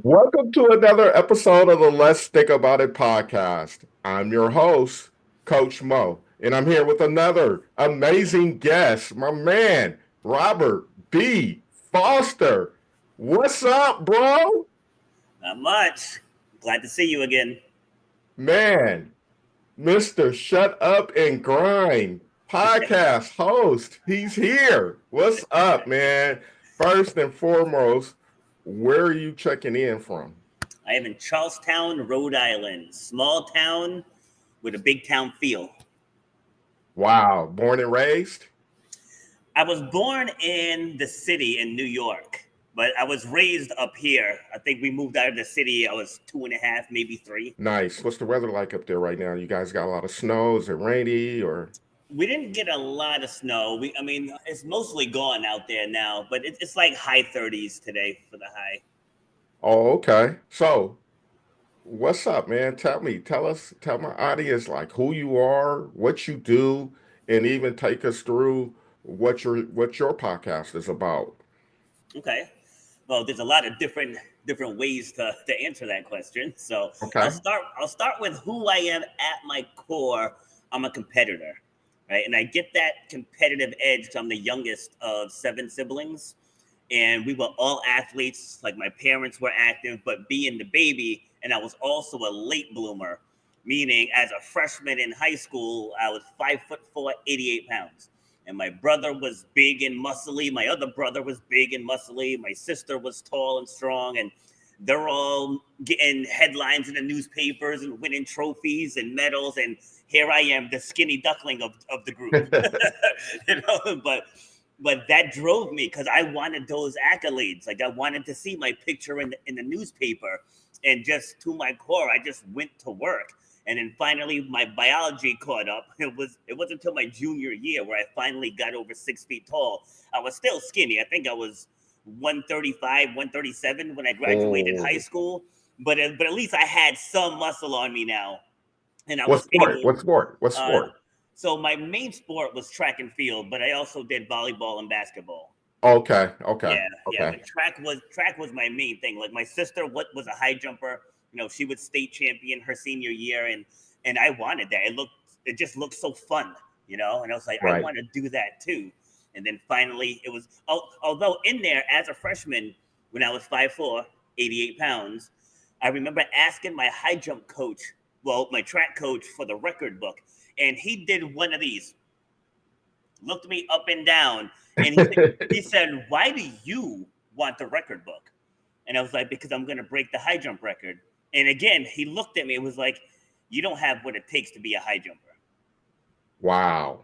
Welcome to another episode of the Let's Think About It podcast. I'm your host, Coach Mo, and I'm here with another amazing guest, my man, Robert B. Foster. What's up, bro? Not much. Glad to see you again. Man, Mr. Shut Up and Grind podcast host. He's here. What's up, man? First and foremost, where are you checking in from? I am in Charlestown, Rhode Island. Small town with a big town feel. Wow, born and raised? I was born in the city in New York, but I was raised up here. I think we moved out of the city. I was 2.5, maybe three. Nice. What's the weather like up there right now? You guys got a lot of snow? Is it rainy or? We didn't get a lot of snow. I mean, it's mostly gone out there now, but it's like high 30s today for the high. Oh, okay. So, what's up, man? Tell my audience like who you are, what you do, and even take us through what your podcast is about. Okay. Well, there's a lot of different ways to answer that question. So Okay. I'll start with who I am at my core. I'm a competitor, right? And I get that competitive edge because I'm the youngest of seven siblings. And we were all athletes, like my parents were active, but being the baby, and I was also a late bloomer, meaning as a freshman in high school, I was 5'4", 88 pounds. And my brother was big and muscly. My other brother was big and muscly. My sister was tall and strong. And they're all getting headlines in the newspapers and winning trophies and medals. And here I am, the skinny duckling of the group. But that drove me because I wanted those accolades. Like I wanted to see my picture in the newspaper. And just to my core, I just went to work. And then finally my biology caught up. It wasn't until my junior year where I finally got over 6 feet tall. I was still skinny. I think I was 135, 137 when I graduated high Oh, school. But at least I had some muscle on me now, and I what was sport? able. What sport? What Uh, sport? so my main sport was track and field, but I also did volleyball and basketball. Okay, okay, Yeah, okay. but track was my main thing. Like my sister, what was a high jumper? She was state champion her senior year, and I wanted that. It just looked so fun, and I was like, I Right. want to do that too. And then finally, it was. Although in there as a freshman, when I was 5'4", 88 pounds, I remember asking my high jump coach, well, my track coach for the record book, and he did one of these, looked me up and down, and he said, "Why do you want the record book?" And I was like, "Because I'm going to break the high jump record." And again, he looked at me and was like, "You don't have what it takes to be a high jumper." Wow.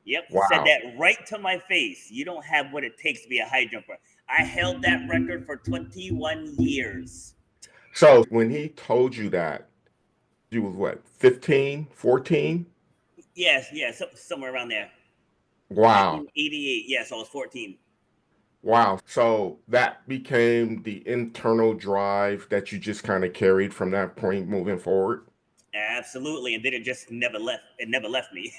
Yep, said Wow. that right to my face. You don't have what it takes to be a high jumper. I held that record for 21 years. So when he told you that, you was what, 15, 14? Yes, yeah, somewhere around there. Wow. 1988. Yes, I was 14. Wow. So that became the internal drive that you just kind of carried from that point moving forward. Absolutely, and then it just never left. It never left me.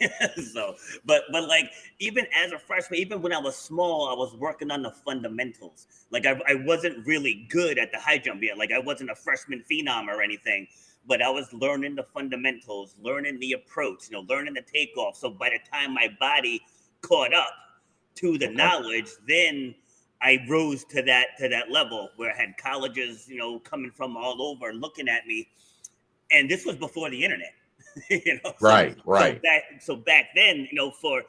So, but like even as a freshman, even when I was small, I was working on the fundamentals. Like I wasn't really good at the high jump yet. Like I wasn't a freshman phenom or anything, but I was learning the fundamentals, learning the approach, learning the takeoff. So by the time my body caught up to the Okay. knowledge, then I rose to that level where I had colleges, coming from all over looking at me, and this was before the internet. so Right, so right. back then, for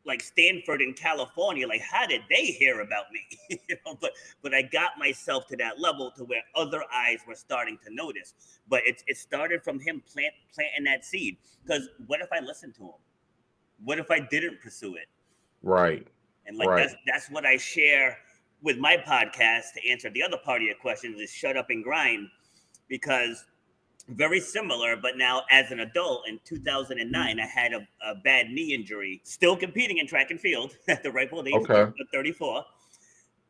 like Stanford in California, like how did they hear about me? But I got myself to that level to where other eyes were starting to notice. But it started from him planting that seed. Because what if I listened to him? What if I didn't pursue it? Right. And like Right. that's what I share with my podcast to answer the other part of your questions is shut up and grind, because very similar, but now as an adult in 2009, I had a bad knee injury, still competing in track and field at the ripe old age of Okay. 34.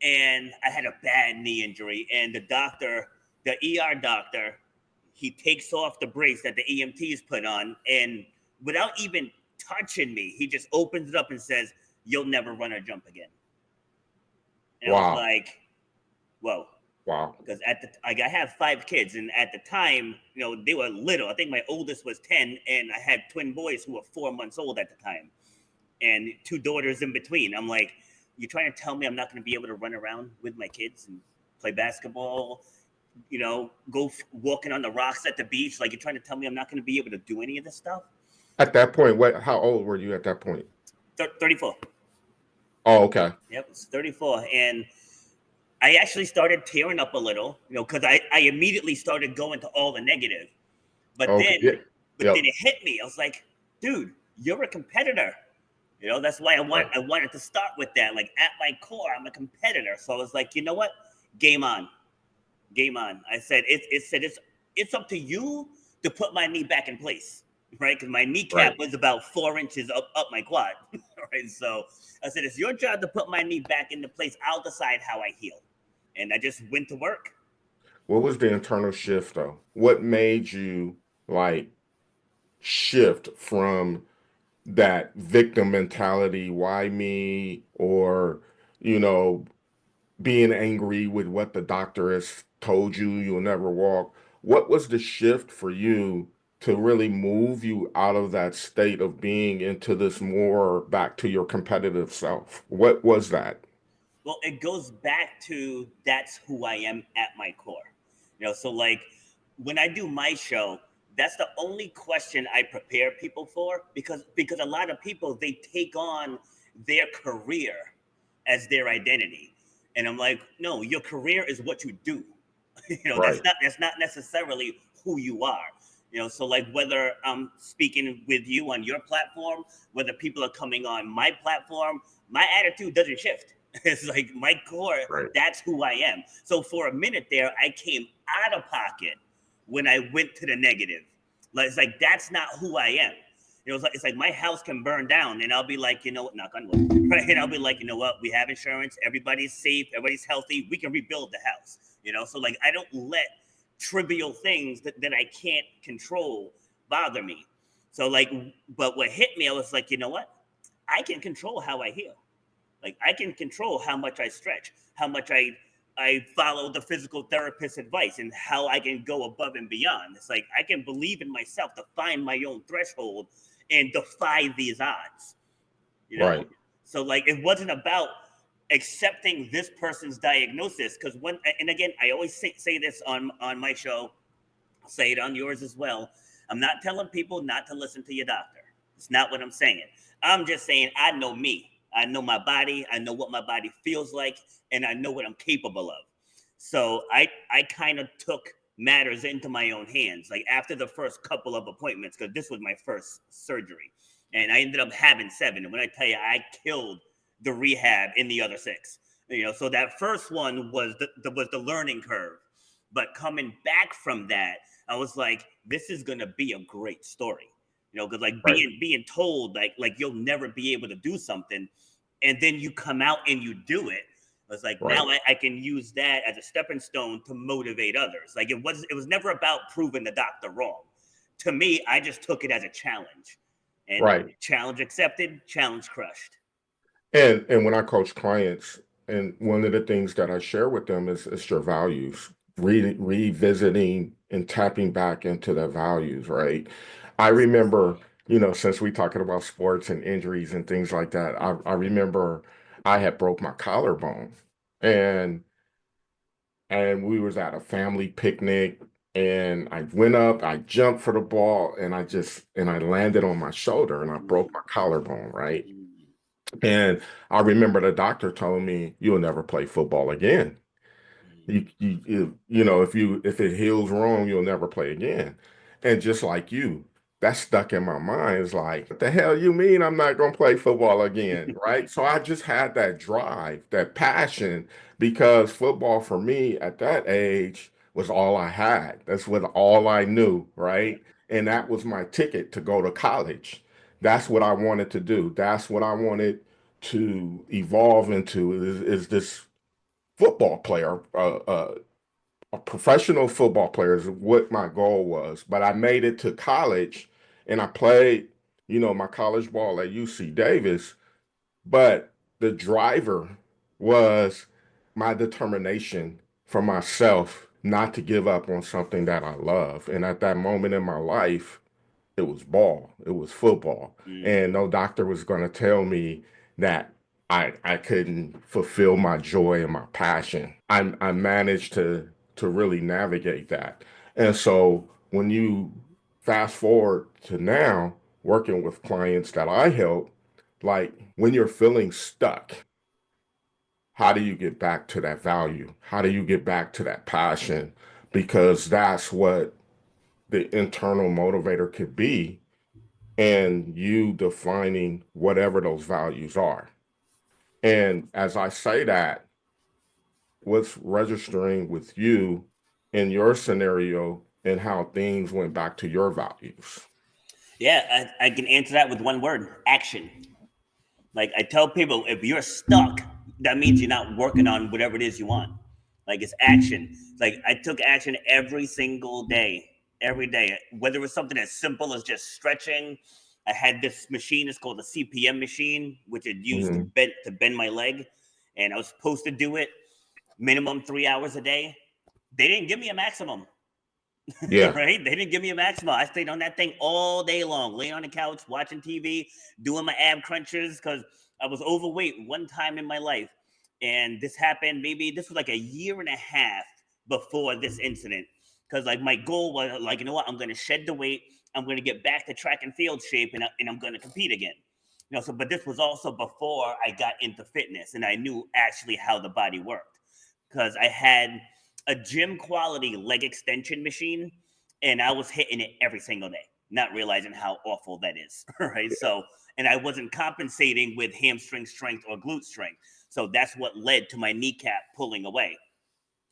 And I had a bad knee injury. And the ER doctor, he takes off the brace that the EMTs put on. And without even touching me, he just opens it up and says, "You'll never run or jump again." And I was Wow. like, whoa. Wow. because at the like I have 5 kids, and at the time, they were little. I think my oldest was 10, and I had twin boys who were 4 months old at the time, and two daughters in between. I'm like, you're trying to tell me I'm not going to be able to run around with my kids and play basketball, walking on the rocks at the beach? Like, you're trying to tell me I'm not going to be able to do any of this stuff? At that point, how old were you at that point? 34. Oh, okay. Yep, it's 34. And I actually started tearing up a little, because I immediately started going to all the negative. But Okay. Yeah. then, but Yep. then it hit me. I was like, dude, you're a competitor. That's why Right. I wanted to start with that. Like, at my core, I'm a competitor. So I was like, you know what? Game on, game on. I said it's up to you to put my knee back in place, right? Because my kneecap Right. was about 4 inches up my quad, right? So I said it's your job to put my knee back into place. I'll decide how I heal, and I just went to work. What was the internal shift though? What made you like shift from that victim mentality, why me, or, you know, being angry with what the doctor has told you you'll never walk? What was the shift for you to really move you out of that state of being into this more back to your competitive self? What was that? Well, it goes back to that's who I am at my core. So like when I do my show, that's the only question I prepare people for, because a lot of people, they take on their career as their identity. And I'm like, no, your career is what you do. Right. That's not necessarily who you are. So like whether I'm speaking with you on your platform, whether people are coming on my platform, my attitude doesn't shift. It's like my core, Right. that's who I am. So for a minute there, I came out of pocket when I went to the negative. Like, it's like that's not who I am. It's like my house can burn down, and I'll be like, knock on wood, right? And I'll be like, you know what? We have insurance. Everybody's safe. Everybody's healthy. We can rebuild the house. So like I don't let trivial things that I can't control bother me. So like, but what hit me, I was like, you know what? I can control how I heal. Like I can control how much I stretch, how much I follow the physical therapist's advice, and how I can go above and beyond. It's like I can believe in myself to find my own threshold and defy these odds. You know, Right. so like it wasn't about accepting this person's diagnosis, because when, and again, I always say this on my show, I'll say it on yours as well. I'm not telling people not to listen to your doctor. It's not what I'm saying. I'm just saying I know me. I know my body. I know what my body feels like, and I know what I'm capable of. So I kind of took matters into my own hands. Like after the first couple of appointments, because this was my first surgery, and I ended up having 7. And when I tell you, I killed the rehab in the other 6. So that first one was the learning curve. But coming back from that, I was like, this is gonna be a great story. Because like Right. being told like you'll never be able to do something, and then you come out and you do it. I was like, now Right. I can use that as a stepping stone to motivate others. Like it was never about proving the doctor wrong. To me, I just took it as a challenge, and Right. challenge accepted, challenge crushed. And when I coach clients, and one of the things that I share with them is your values, revisiting and tapping back into their values, right? I remember, since we talking about sports and injuries and things like that, I remember I had broke my collarbone, and we was at a family picnic, and I went up, I jumped for the ball, and I landed on my shoulder and I broke my collarbone, right? And I remember the doctor told me, you'll never play football again. If it heals wrong, you'll never play again. And just like you, that stuck in my mind. It's like, what the hell you mean I'm not gonna play football again? Right. So I just had that drive, that passion, because football for me at that age was all I had. That's what all I knew, right? And that was my ticket to go to college. That's what I wanted to do. That's what I wanted to evolve into is this football player, a professional football player is what my goal was. But I made it to college and I played, my college ball at UC Davis. But the driver was my determination for myself not to give up on something that I love. And at that moment in my life, it was ball, it was football. Mm. And no doctor was going to tell me that I couldn't fulfill my joy and my passion. I managed to really navigate that. And so when you fast forward to now, working with clients that I help, like when you're feeling stuck, how do you get back to that value? How do you get back to that passion? Because that's what the internal motivator could be, and you defining whatever those values are. And as I say that, what's registering with you in your scenario and how things went back to your values? Yeah, I can answer that with one word: action. Like I tell people, if you're stuck, that means you're not working on whatever it is you want. Like it's action. It's like I took action every single day, every day. Whether it was something as simple as just stretching. I had this machine. It's called the CPM machine, which it used Hmm. to bend my leg, and I was supposed to do it minimum 3 hours a day. They didn't give me a maximum. Yeah, Right? They didn't give me a maximum. I stayed on that thing all day long, laying on the couch, watching TV, doing my ab crunches because I was overweight one time in my life. And this happened, maybe this was like a year and a half before this incident. Because like my goal was like, you know what, I'm going to shed the weight. I'm going to get back to track and field shape, and I'm going to compete again. So, but this was also before I got into fitness and I knew actually how the body worked because I had a gym quality leg extension machine and I was hitting it every single day, not realizing how awful that is. Right. So, and I wasn't compensating with hamstring strength or glute strength. So that's what led to my kneecap pulling away.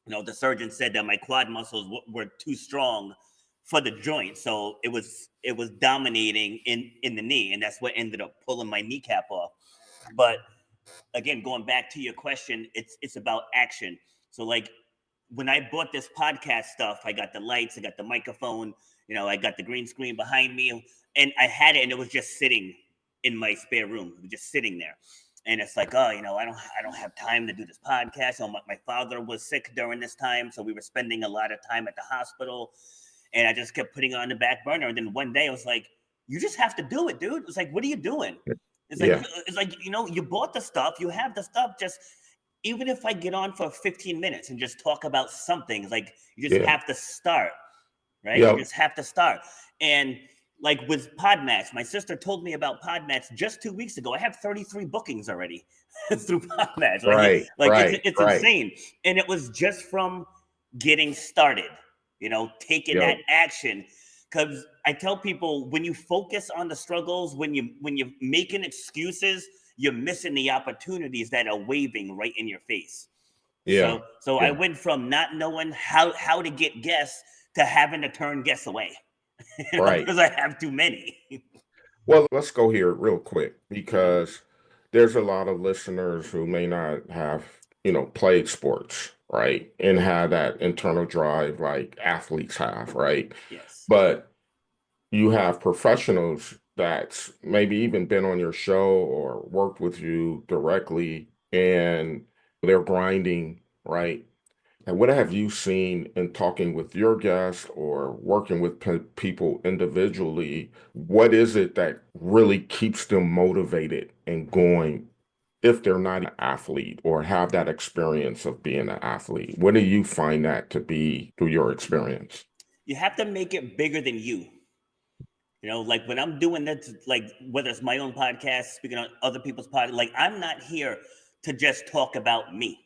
The surgeon said that my quad muscles were too strong for the joint. So it was dominating in the knee. And that's what ended up pulling my kneecap off. But again, going back to your question, it's about action. So like when I bought this podcast stuff, I got the lights, I got the microphone, I got the green screen behind me, and I had it, and it was just sitting in my spare room. It was just sitting there, and it's like, oh, I don't have time to do this podcast. My father was sick during this time, so we were spending a lot of time at the hospital, and I just kept putting it on the back burner. And then one day, I was like, you just have to do it, dude. It's like, what are you doing? It's like yeah, it's like you bought the stuff, you have the stuff. Just even if I get on for 15 minutes and just talk about something, it's like you just yeah, have to start, right? You yeah, just have to start. And like with Podmatch, my sister told me about Podmatch just 2 weeks ago. I have 33 bookings already through Podmatch. right, Like right, it's right. insane, and it was just from getting started. Taking that Yo, action. Because I tell people, when you focus on the struggles, when you're making excuses, you're missing the opportunities that are waving right in your face. yeah, So I yeah, went from not knowing how to get guests to having to turn guests away, right. because I have too many. Well, let's go here real quick Mhm. because there's a lot of listeners who may not have, played sports, right? And have that internal drive like athletes have, right? Yes. But you have professionals that's maybe even been on your show or worked with you directly and they're grinding, right? And what have you seen in talking with your guests or working with people individually? What is it that really keeps them motivated and going if they're not an athlete or have that experience of being an athlete? What do you find that to be through your experience? You have to make it bigger than you. Like when I'm doing that, like whether it's my own podcast, speaking on other people's podcast, like I'm not here to just talk about me.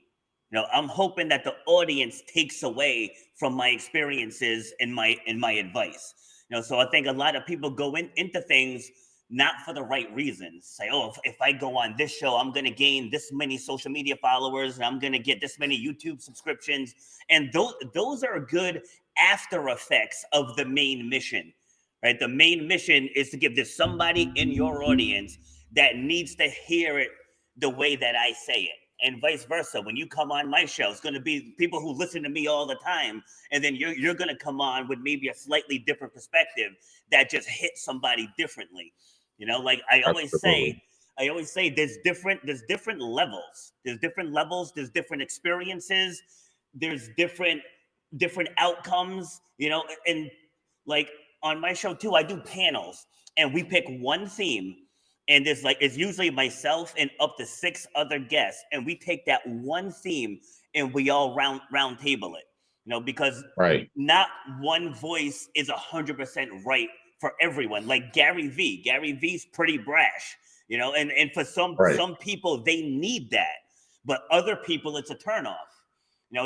I'm hoping that the audience takes away from my experiences and my advice. So I think a lot of people go into things not for the right reasons. Say, oh, if I go on this show, I'm going to gain this many social media followers, and I'm going to get this many YouTube subscriptions, and those are good after effects of the main mission. Right? The main mission is to give this somebody in your audience that needs to hear it the way that I say it. And vice versa. When you come on my show, it's going to be people who listen to me all the time. And then you're going to come on with maybe a slightly different perspective that just hits somebody differently. Like Absolutely. I always say there's different levels. There's different levels, there's different experiences. there's different outcomes, and like on my show too, I do panels and we pick one theme, and there's like it's usually myself and up to 6 other guests, and we take that one theme and we all round table it, because Right. not one voice is 100% right for everyone. Like Gary V's pretty brash, and for Right. some people they need that, but other people it's a turnoff.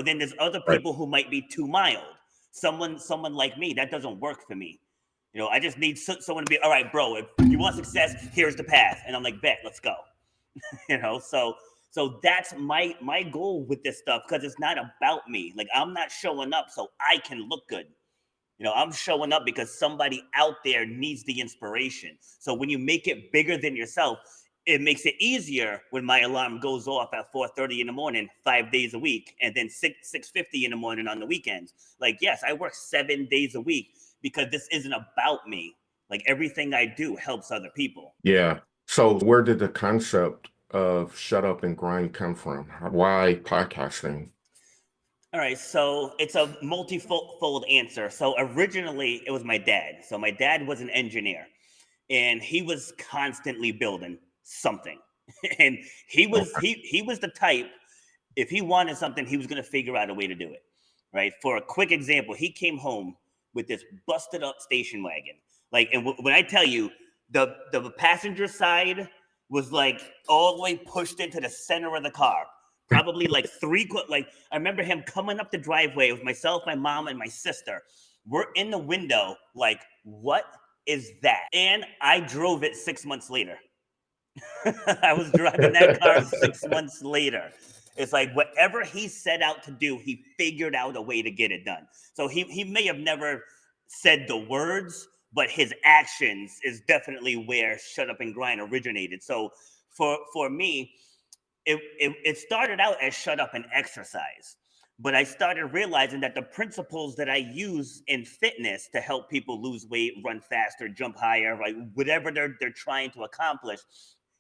Then there's other Right. people who might be too mild. Someone like me, that doesn't work for me. I just need someone to be, all right, bro, if you want success, here's the path. And I'm like, bet, let's go. So that's my goal with this stuff, because it's not about me. Like, I'm not showing up so I can look good. I'm showing up because somebody out there needs the inspiration. So when you make it bigger than yourself, it makes it easier when my alarm goes off at 4:30 in the morning, 5 days a week, and then 6:50 in the morning on the weekends. Like, yes, I work 7 days a week because this isn't about me. Like, everything I do helps other people. Yeah. So where did the concept of shut up and grind come from? Why podcasting? All right, so it's a multifold answer. So originally it was my dad. So my dad was an engineer, and he was constantly building something. And he was the type, if he wanted something, he was going to figure out a way to do it. Right? For a quick example, he came home with this busted up station wagon. Like, and when I tell you, the passenger side was like all the way pushed into the center of the car. Probably like like I remember him coming up the driveway with myself, my mom, and my sister. We're in the window, like, what is that? And I drove it 6 months later. I was driving that car 6 months later. It's like whatever he set out to do, he figured out a way to get it done. So he may have never said the words, but his actions is definitely where Shut Up and Grind originated. So for me, it started out as Shut Up and Exercise. But I started realizing that the principles that I use in fitness to help people lose weight, run faster, jump higher, like whatever they're trying to accomplish,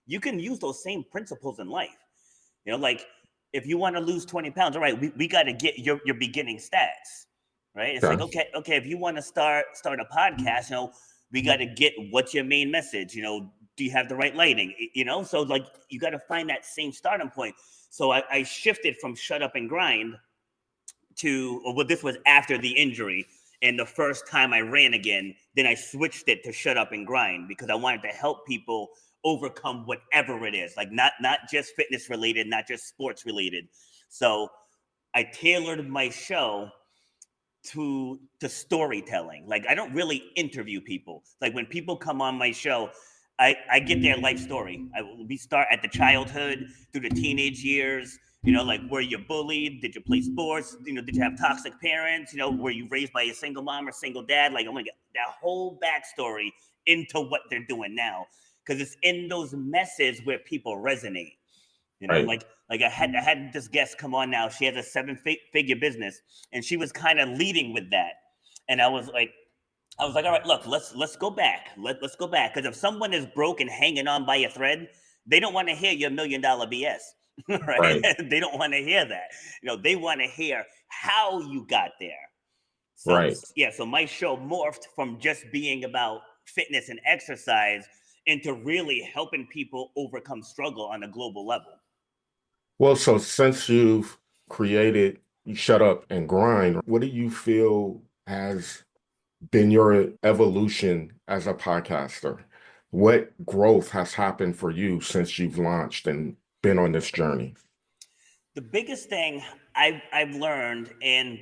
you can use those same principles in life. Like, if you want to lose 20 pounds, all right, we got to get your beginning stats, right? It's like, Okay. okay, if you want to start a podcast, we got to get, what's your main message? Do you have the right lighting? So like, you got to find that same starting point. So I shifted from Shut Up and Grind to, well, this was after the injury. And the first time I ran again, then I switched it to Shut Up and Grind, because I wanted to help people overcome whatever it is, like not just fitness related, not just sports related. So I tailored my show to storytelling. Like, I don't really interview people. Like, when people come on my show, I get their life story. We start at the childhood through the teenage years. Like, were you bullied? Did you play sports? Did you have toxic parents? Were you raised by a single mom or single dad? Like, I'm gonna get that whole backstory into what they're doing now, because it's in those messes where people resonate. Right. Like I had this guest come on now. She has a 7-figure business, and she was kind of leading with that. And I was like, all right, look, let's go back. Let's go back, because if someone is broke and hanging on by a thread, they don't want to hear your $1 million BS, right? Right. They don't want to hear that. They want to hear how you got there. So Right. yeah, so my show morphed from just being about fitness and exercise into really helping people overcome struggle on a global level. Well, so since you've created Shut Up and Grind, what do you feel has been your evolution as a podcaster? What growth has happened for you since you've launched and been on this journey? The biggest thing I've learned, and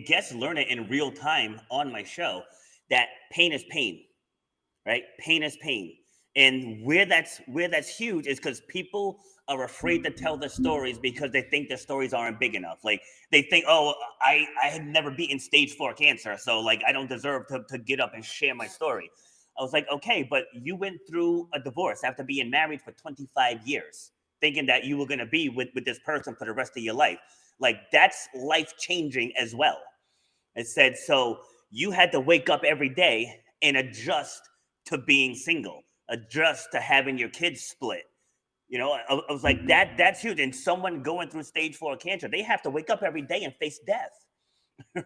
guests learn it in real time on my show, that pain is pain, right? Pain is pain. And where that's huge is because people are afraid to tell their stories because they think their stories aren't big enough. Like, they think, oh, I had never beaten stage 4 cancer, so like I don't deserve to get up and share my story. I was like, okay, but you went through a divorce after being married for 25 years, thinking that you were going to be with this person for the rest of your life. Like, that's life changing as well. It said, so you had to wake up every day and adjust to being single, adjust to having your kids split, You know, I was like, that's huge. And someone going through stage 4 cancer, they have to wake up every day and face death.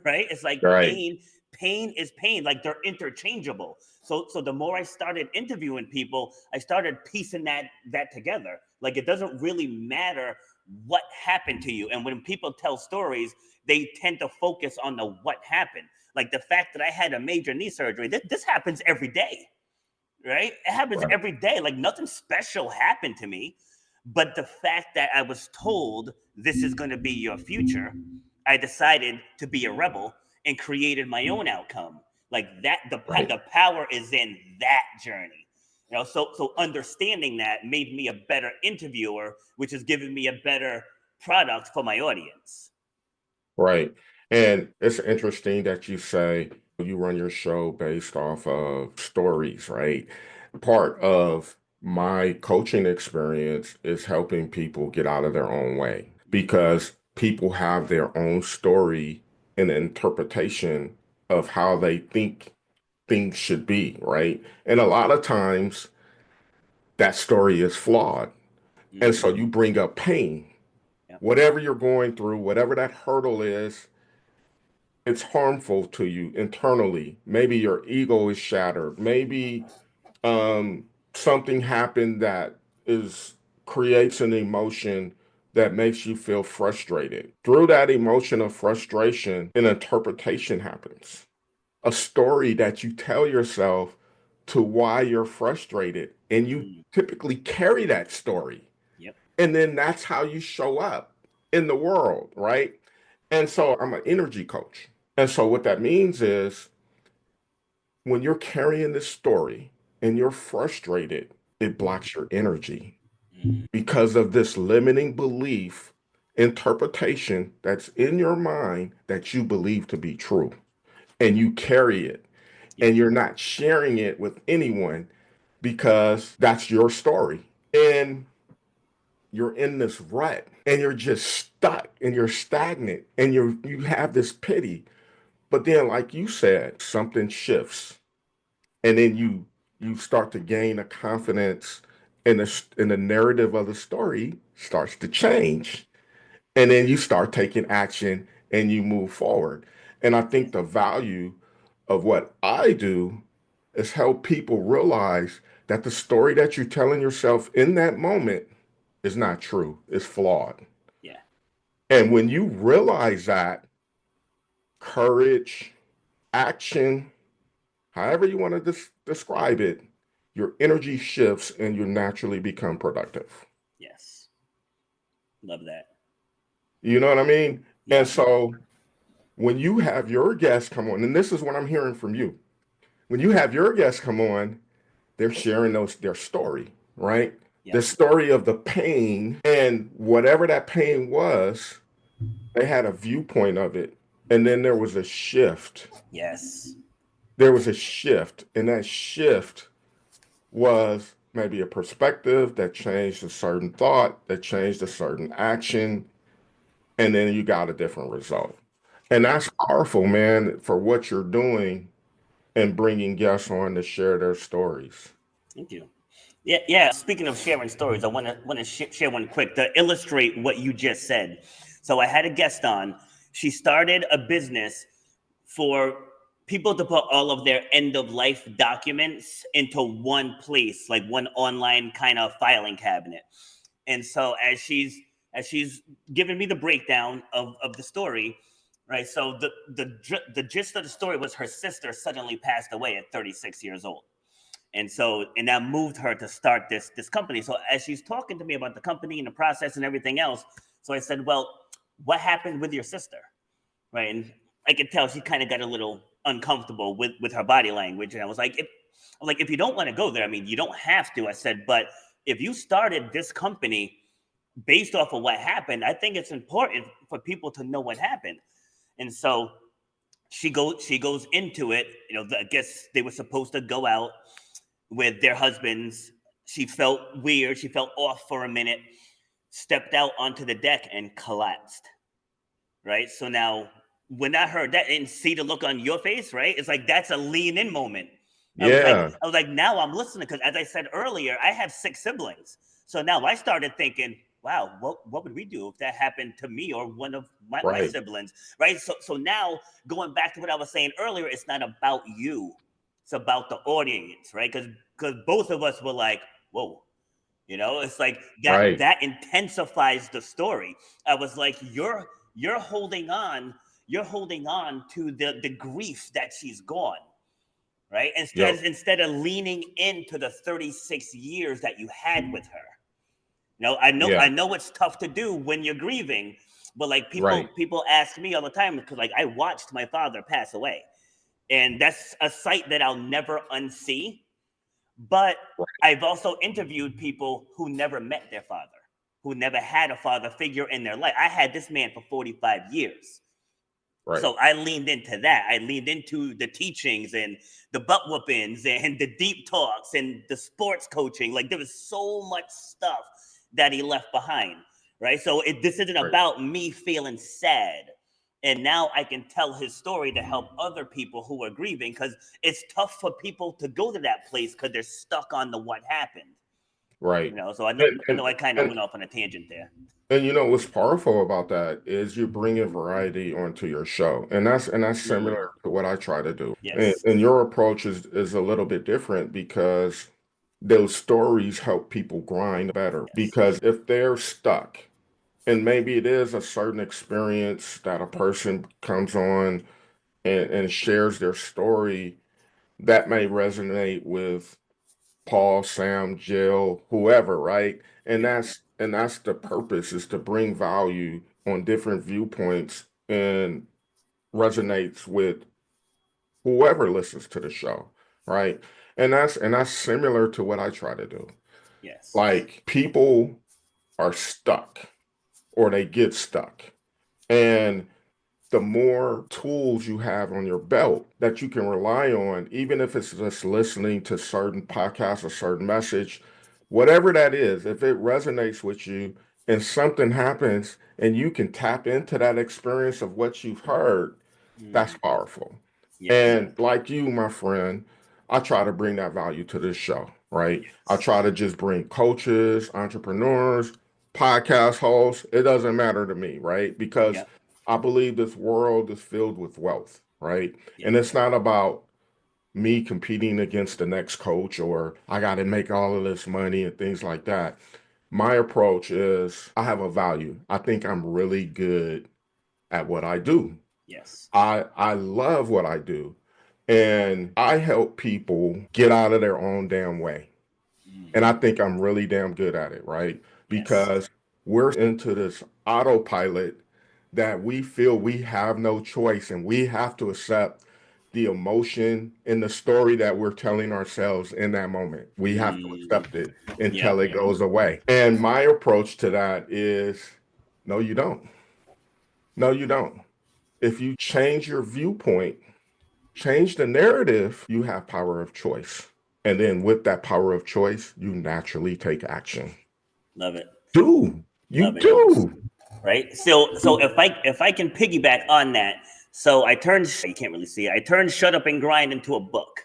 Right? It's like Right. pain is pain. Like they're interchangeable. So the more I started interviewing people, I started piecing that together. Like it doesn't really matter what happened to you. And when people tell stories, they tend to focus on the what happened. Like the fact that I had a major knee surgery, this happens every day, right? It happens Right. every day. Like nothing special happened to me. But the fact that I was told this is going to be your future, I decided to be a rebel and created my own outcome. Like that, Right. the power is in that journey. You know, so understanding that made me a better interviewer, which has given me a better product for my audience. Right. And it's interesting that you say you run your show based off of stories, right? Part of my coaching experience is helping people get out of their own way because people have their own story and interpretation of how they think things should be, right? And a lot of times that story is flawed. And Mm-hmm. so you bring up pain. Yep. Whatever you're going through, whatever that hurdle is, it's harmful to you internally. Maybe your ego is shattered. Maybe um, something happened that is creates an emotion that makes you feel frustrated. Through that emotion of frustration, an interpretation happens. A story that you tell yourself to why you're frustrated, and you Mm. typically carry that story. Yep. And then that's how you show up in the world, right? And so I'm an energy coach. And so what that means is when you're carrying this story and you're frustrated, it blocks your energy Mm. because of this limiting belief interpretation that's in your mind that you believe to be true. And you carry it Yep. and you're not sharing it with anyone because that's your story. And you're in this rut and you're just stuck and you're stagnant and you have this pity. But then, like you said, something shifts, and then you start to gain a confidence, and the narrative of the story starts to change, and then you start taking action and you move forward. And I think the value of what I do is help people realize that the story that you're telling yourself in that moment is not true, it's flawed. Yeah. And when you realize that, courage, action, however you want to describe it, your energy shifts and you naturally become productive. Yes. Love that. You know what I mean? And Yeah. so when you have your guests come on, and this is what I'm hearing from you, when you have your guests come on, they're sharing their story, right? The Yep. story of the pain and whatever that pain was, they had a viewpoint of it. And then there was a shift. Yes. There was a shift, and that shift was maybe a perspective that changed a certain thought, that changed a certain action, and then you got a different result. And Yeah. that's powerful, man, for what you're doing and bringing guests on to share their stories. Thank you. Yeah, yeah. Speaking of sharing stories, I want to share one quick to illustrate what you just said. So I had a guest on. She started a business for people to put all of their end of life documents into one place, like one online kind of filing cabinet. And so as she's giving me the breakdown of the story, right? So the gist of the story was her sister suddenly passed away at 36 years old, and that moved her to start this company. So as she's talking to me about the company and the process and everything else, so I said, well, what happened with your sister, right? And I could tell she kind of got a little uncomfortable with her body language, and if you don't want to go there, I mean, you don't have to. I said, but if you started this company based off of what happened, I think it's important for people to know what happened. And so she goes into it. I guess they were supposed to go out with their husbands. She felt weird. She felt off for a minute, stepped out onto the deck and collapsed. Right. So now, when I heard that and see the look on your face, right? It's like that's a lean in moment. I was like, Yeah, I was like, now I'm listening because, as I said earlier, I have 6 siblings. So now I started thinking, wow, what would we do if that happened to me or one of my Right. siblings, right? So now going back to what I was saying earlier, it's not about you, it's about the audience, right? Because both of us were like, whoa, it's like Right. that intensifies the story. I was like, you're holding on, to the grief that she's gone, right? Yep. Instead of leaning into the 36 years that you had with her. Yeah. I know it's tough to do when you're grieving, but like Right. people ask me all the time because like I watched my father pass away, and that's a sight that I'll never unsee. But I've also interviewed people who never met their father, who never had a father figure in their life. I had this man for 45 years. Right. So I leaned into that. I leaned into the teachings and the butt whoopings and the deep talks and the sports coaching. Like there was so much stuff that he left behind, right? So this isn't Right. about me feeling sad. And now I can tell his story to help other people who are grieving, because it's tough for people to go to that place because they're stuck on the what happened. Right. So And, I know I kind of and went off on a tangent there. And what's powerful about that is you're bringing variety onto your show, and that's Mm, similar to what I try to do. And, yes. and your approach is a little bit different because those stories help people grind better. Yes. Because if they're stuck, and maybe it is a certain experience that a person comes on and shares their story that may resonate with Paul, Sam, Jill, whoever, right? And Yeah. that's the purpose, is to bring value on different viewpoints and resonates with whoever listens to the show, right? And that's similar to what I try to do. Yes. Like people are stuck or they get stuck. And the more tools you have on your belt that you can rely on, even if it's just listening to certain podcasts or certain message, whatever that is, if it resonates with you and something happens and you can tap into that experience of what you've heard, that's Mm, powerful. yes. And like you, my friend, I try to bring that value to this show, right? I Yes. try to just bring coaches, entrepreneurs, podcast hosts. It doesn't matter to me, right? Because Yep. I believe this world is filled with wealth, right? Yep. And it's not about me competing against the next coach or I got to make all of this money and things like that. My approach is I have a value. I think I'm really good at what I do. Yes. I love what I do. And I help people get out of their own damn way. And I Mm, think I'm really damn good at it, right? yes. Because we're into this autopilot that we feel we have no choice and we have to accept the emotion and the story that we're telling ourselves in that moment. We have to Mm, accept it yep. until it goes away. And my approach to that is no, you don't. No, you don't. If you change your viewpoint, change the narrative, you have power of choice. And then with that power of choice, you naturally take action. Love it. Do. You Love it. do. Right. So if I can piggyback on that, so I turned, you can't really see it. I turned Shut Up and Grind into a book.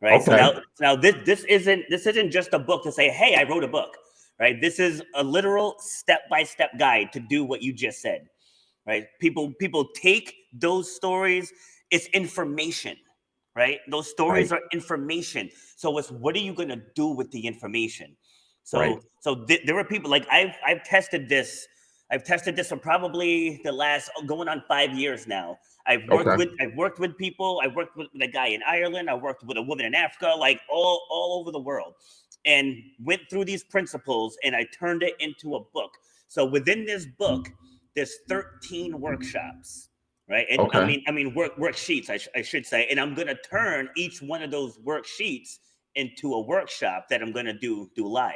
Right. So Okay. now this isn't just a book to say, hey, I wrote a book. Right. This is a literal step-by-step guide to do what you just said. Right. People take those stories, it's information, right? Those stories Right. are information. So it's, what are you going to do with the information? Right. There are people like I've tested this. I've tested this for probably the last going on 5 years now. Okay. I've worked with people. I worked with a guy in Ireland. I worked with a woman in Africa, like all over the world, and went through these principles, and I turned it into a book. So within this book, there's 13 workshops, right? And Okay. worksheets, I should say. And I'm gonna turn each one of those worksheets into a workshop that I'm gonna do live,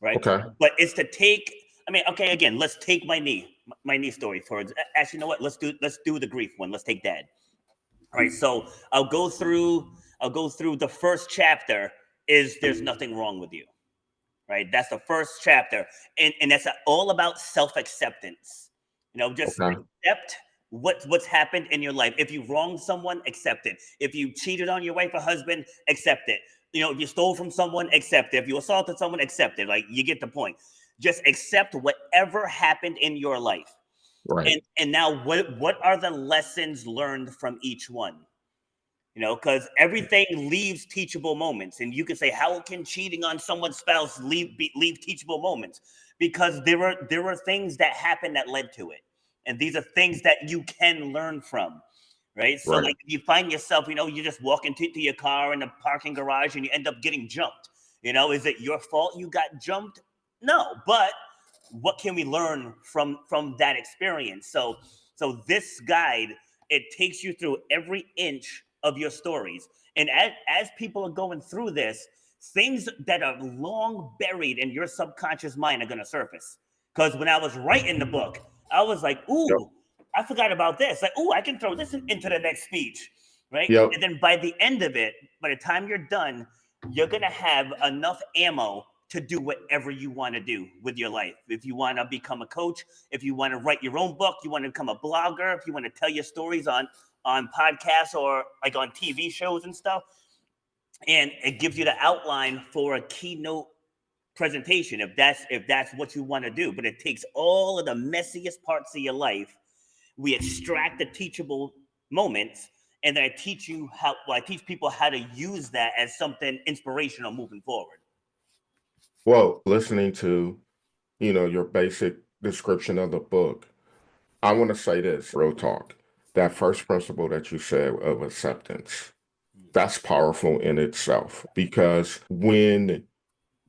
right? Okay. But it's to take. I mean, okay, again, let's take my knee story for. Actually, you know what? Let's do the grief one. Let's take Dad. All right. So I'll go through the first chapter. Is there's nothing wrong with you, right? That's the first chapter, and that's all about self acceptance. Just Okay. accept what's happened in your life. If you wronged someone, accept it. If you cheated on your wife or husband, accept it. If you stole from someone, accept it. If you assaulted someone, accept it. Like, you get the point. Just accept whatever happened in your life. Right. And now, what are the lessons learned from each one? Because everything leaves teachable moments, and you can say, how can cheating on someone's spouse leave teachable moments? Because there were things that happened that led to it, and these are things that you can learn from, right? So, Right. like, if you find yourself, you just walk into your car in a parking garage and you end up getting jumped. Is it your fault you got jumped? No, but what can we learn from that experience? So this guide, it takes you through every inch of your stories, and as people are going through this, things that are long buried in your subconscious mind are going to surface. Because when I was writing the book, I was like, Yep. ooh, I forgot about this. Like, ooh, I can throw this into the next speech, right? Yep. And then by the end of it, by the time you're done, you're going to have enough ammo to do whatever you want to do with your life. If you want to become a coach, if you want to write your own book, you want to become a blogger, if you want to tell your stories on podcasts or like on TV shows and stuff, and it gives you the outline for a keynote presentation if that's what you want to do. But it takes all of the messiest parts of your life. We extract the teachable moments, and then I teach people how to use that as something inspirational moving forward. Well, listening to, your basic description of the book, I want to say this, real talk. That first principle that you said of acceptance, that's powerful in itself because when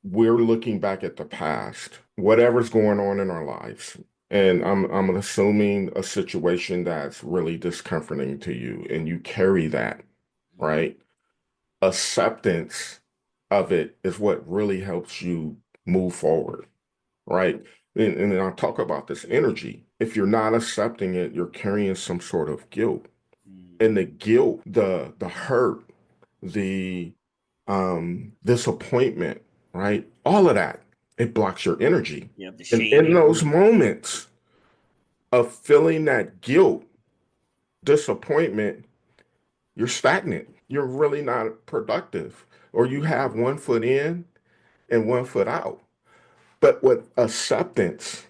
we're looking back at the past, whatever's going on in our lives, and I'm assuming a situation that's really discomforting to you, and you carry that, right? Acceptance of it is what really helps you move forward, right? And then I'll talk about this energy. If you're not accepting it, you're carrying some sort of guilt. And the guilt, the hurt, the disappointment, right? All of that, it blocks your energy. You know, the And shame. in those moments of feeling that guilt, disappointment, you're stagnant. You're really not productive. Or you have one foot in and one foot out. But with acceptance,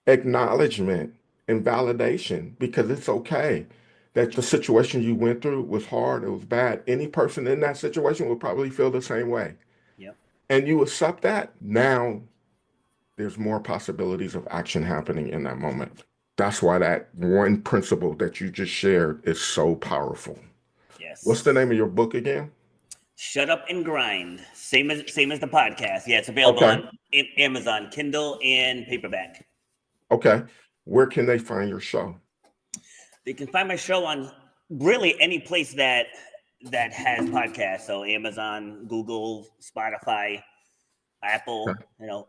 acknowledgement, and validation, because it's okay that the situation you went through was hard, it was bad. Any person in that situation would probably feel the same way. Yep. And you accept that, now there's more possibilities of action happening in that moment. That's why that one principle that you just shared is so powerful. What's the Yes. name of your book again? Shut up and grind. Same as the podcast. Yeah, it's available Okay. on Amazon, Kindle, and paperback. Okay. Where can they find your show? They can find my show on really any place that has podcasts. So Amazon, Google, Spotify, Okay. Apple,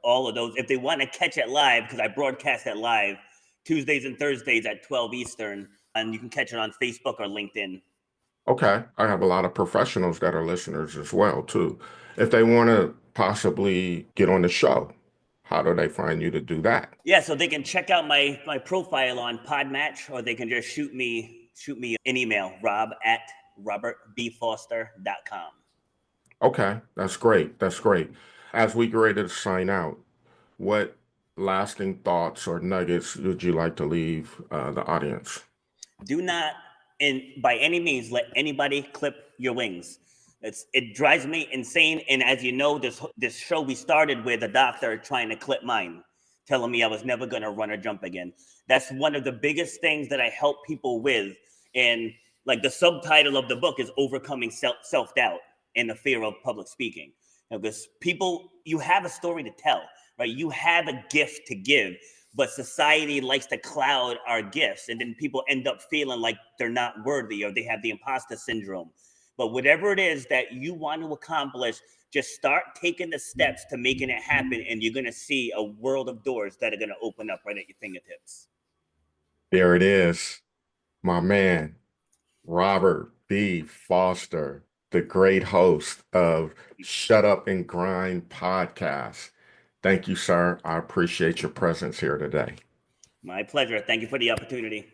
all of those. If they want to catch it live, because I broadcast it live Tuesdays and Thursdays at 12 Eastern, and you can catch it on Facebook or LinkedIn. Okay. I have a lot of professionals that are listeners as well, too. If they want to possibly get on the show, how do they find you to do that? Yeah, so they can check out my profile on Podmatch, or they can just shoot me an email, rob@robertbfoster.com. Okay. That's great. That's great. As we get ready to sign out, what lasting thoughts or nuggets would you like to leave the audience? Do not, and by any means, let anybody clip your wings. It drives me insane. And as you know, this show we started with a doctor trying to clip mine, telling me I was never going to run or jump again. That's one of the biggest things that I help people with. And like, the subtitle of the book is Overcoming Self Doubt and the Fear of Public Speaking. Because people, you have a story to tell, right? You have a gift to give, but society likes to cloud our gifts, and then people end up feeling like they're not worthy, or they have the imposter syndrome. But whatever it is that you want to accomplish, just start taking the steps to making it happen, and you're going to see a world of doors that are going to open up right at your fingertips. There it is, my man, Robert B. Foster, the great host of Shut Up and Grind podcast. Thank you, sir. I appreciate your presence here today. My pleasure. Thank you for the opportunity.